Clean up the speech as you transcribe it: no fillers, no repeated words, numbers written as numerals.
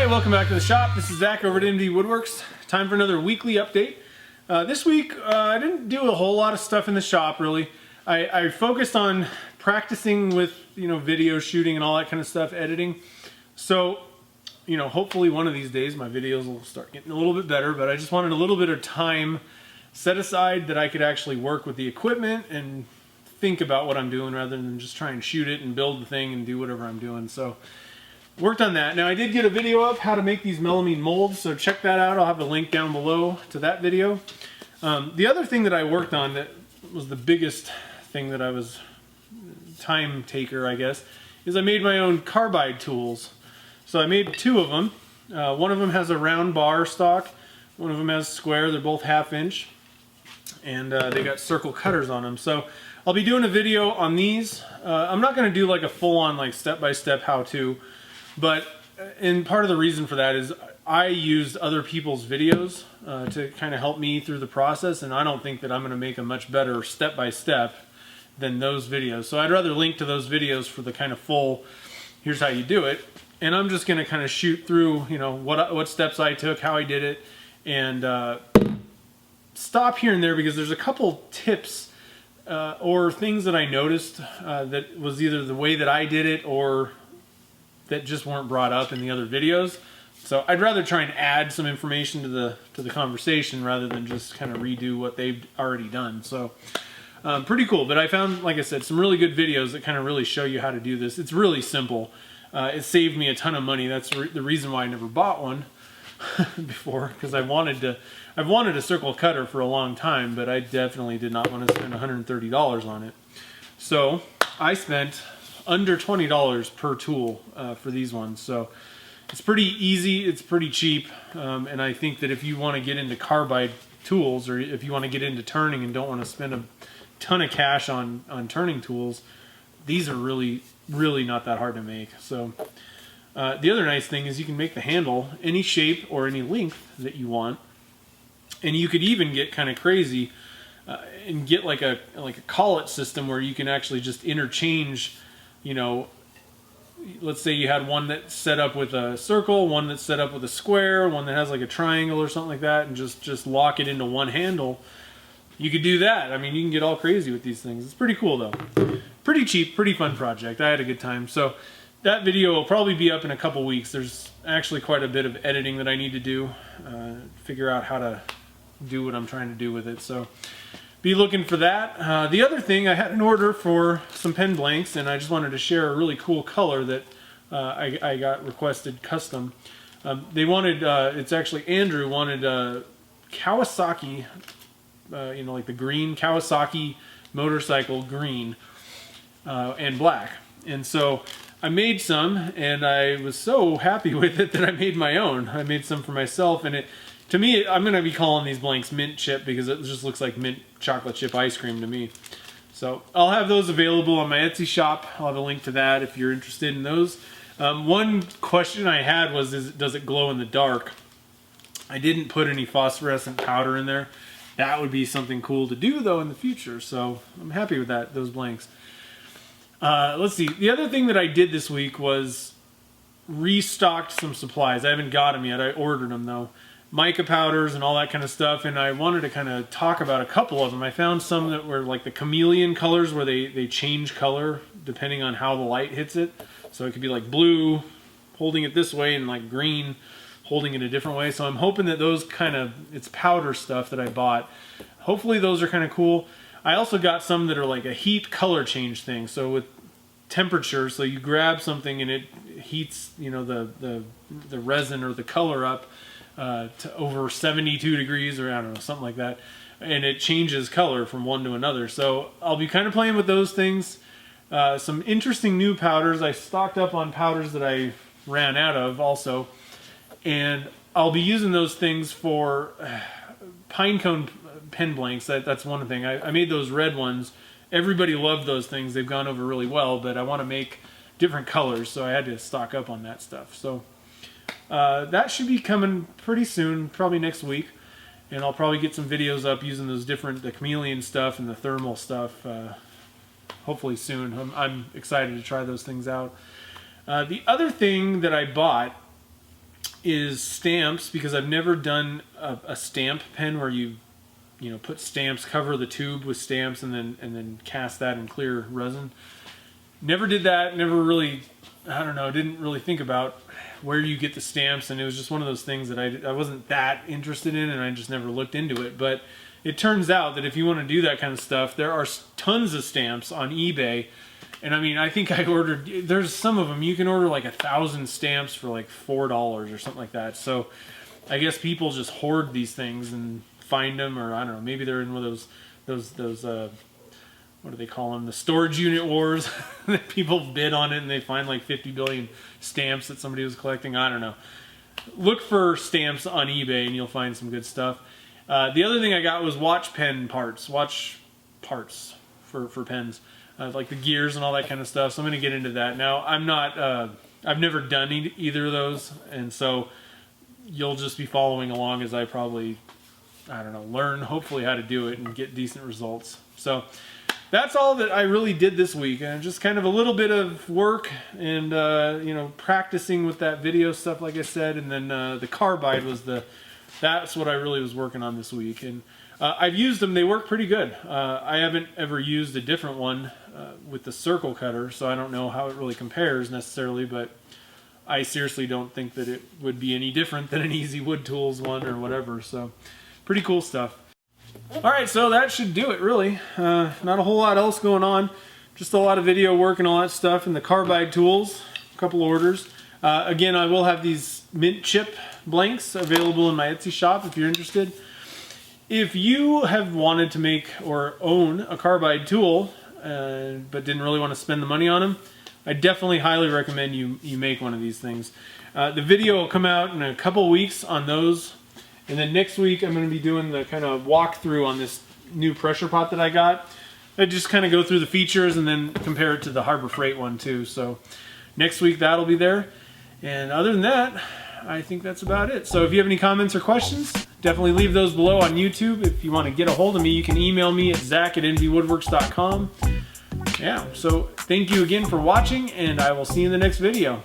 Alright, welcome back to the shop. This is Zach over at MD Woodwerks. Time for another weekly update. This week I didn't do a whole lot of stuff in the shop really. I focused on practicing with video shooting and all that kind of stuff, editing. So hopefully one of these days my videos will start getting a little bit better, but I just wanted a little bit of time set aside that I could actually work with the equipment and think about what I'm doing rather than just try and shoot it and build the thing and do whatever I'm doing. So worked on that. Now I did get a video up how to make these melamine molds, so check that out. I'll have a link down below to that video. The other thing that I worked on that was the biggest thing that I was time taker, I guess, is I made my own carbide tools. So I made two of them. One of them has a round bar stock, one of them has square. They're both 1/2 inch, and they got circle cutters on them. So I'll be doing a video on these. I'm not going to do like a full-on like step-by-step how-to, but and part of the reason for that is I used other people's videos to kind of help me through the process, and I don't think that I'm going to make a much better step-by-step than those videos. So I'd rather link to those videos for the kind of full, here's how you do it, and I'm just going to kind of shoot through what steps I took, how I did it, and stop here and there because there's a couple tips or things that I noticed that was either the way that I did it or that just weren't brought up in the other videos. So I'd rather try and add some information to the conversation rather than just kind of redo what they've already done. So pretty cool. But I found, like I said, some really good videos that kind of really show you how to do this. It's really simple. It saved me a ton of money. That's the reason why I never bought one before, because I've wanted a circle cutter for a long time, but I definitely did not want to spend $130 on it. So I spent under $20 per tool for these ones. So it's pretty easy, it's pretty cheap, and I think that if you want to get into carbide tools, or if you want to get into turning and don't want to spend a ton of cash on turning tools, these are really not that hard to make. So the other nice thing is you can make the handle any shape or any length that you want, and you could even get kind of crazy and get like a collet system where you can actually just interchange. Let's say you had one that's set up with a circle, one that's set up with a square, one that has like a triangle or something like that, and just lock it into one handle. You could do that. I mean, you can get all crazy with these things. It's pretty cool though. Pretty cheap, pretty fun project. I had a good time. So that video will probably be up in a couple weeks. There's actually quite a bit of editing that I need to do, figure out how to do what I'm trying to do with it. So be looking for that. The other thing, I had an order for some pen blanks, and I just wanted to share a really cool color that I got requested custom. They wanted, it's actually Andrew wanted Kawasaki, like the green Kawasaki motorcycle green and black. And so I made some, and I was so happy with it that I made my own. I made some for myself, and to me, I'm going to be calling these blanks mint chip because it just looks like mint chocolate chip ice cream to me. So I'll have those available on my Etsy shop. I'll have a link to that if you're interested in those. One question I had was, does it glow in the dark? I didn't put any phosphorescent powder in there. That would be something cool to do though in the future. So I'm happy with those blanks. Let's see. The other thing that I did this week was restocked some supplies. I haven't got them yet. I ordered them though. Mica powders and all that kind of stuff, and I wanted to kind of talk about a couple of them. I found some that were like the chameleon colors where they change color depending on how the light hits it. So it could be like blue holding it this way and like green holding it a different way. So I'm hoping that those it's powder stuff that I bought. Hopefully those are kind of cool. I also got some that are like a heat color change thing. So with temperature, so you grab something and it heats the resin or the color up to over 72 degrees or I don't know, something like that, and it changes color from one to another. So I'll be kind of playing with those things. Some interesting new powders. I stocked up on powders that I ran out of also, and I'll be using those things for pine cone pen blanks. That's one thing. I made those red ones. Everybody loved those things. They've gone over really well, but I want to make different colors, so I had to stock up on that stuff. So that should be coming pretty soon, probably next week, and I'll probably get some videos up using those the chameleon stuff and the thermal stuff hopefully soon. I'm excited to try those things out. The other thing that I bought is stamps, because I've never done a stamp pen where you put stamps, cover the tube with stamps, and then cast that in clear resin. Never did that. Never really, I don't know, didn't really think about where you get the stamps, and it was just one of those things that I wasn't that interested in, and I just never looked into it. But it turns out that if you want to do that kind of stuff, there are tons of stamps on eBay. And I mean, I think I ordered, there's some of them, you can order like 1,000 stamps for like $4 or something like that. So I guess people just hoard these things and find them, or I don't know, maybe they're in one of those what do they call them? The storage unit wars. That people bid on it and they find like 50 billion stamps that somebody was collecting. I don't know. Look for stamps on eBay and you'll find some good stuff. The other thing I got was watch parts for pens. Like the gears and all that kind of stuff. So I'm going to get into that. Now, I've never done either of those, and so you'll just be following along as I probably, I don't know, learn hopefully how to do it and get decent results. So that's all that I really did this week, and just kind of a little bit of work and practicing with that video stuff, like I said, and then the carbide was that's what I really was working on this week. And I've used them, they work pretty good. I haven't ever used a different one with the circle cutter, so I don't know how it really compares necessarily, but I seriously don't think that it would be any different than an Easy Wood Tools one or whatever, so pretty cool stuff. Alright, so that should do it really. Not a whole lot else going on, just a lot of video work and all that stuff, and the Carbide Tools, a couple orders. Again, I will have these mint chip blanks available in my Etsy shop if you're interested. If you have wanted to make or own a carbide tool, but didn't really want to spend the money on them, I definitely highly recommend you make one of these things. The video will come out in a couple weeks on those, and then next week I'm going to be doing the kind of walkthrough on this new pressure pot that I got. I just kind of go through the features and then compare it to the Harbor Freight one too. So next week that'll be there. And other than that, I think that's about it. So if you have any comments or questions, definitely leave those below on YouTube. If you want to get a hold of me, you can email me at zach@nvwoodworks.com. Yeah, so thank you again for watching, and I will see you in the next video.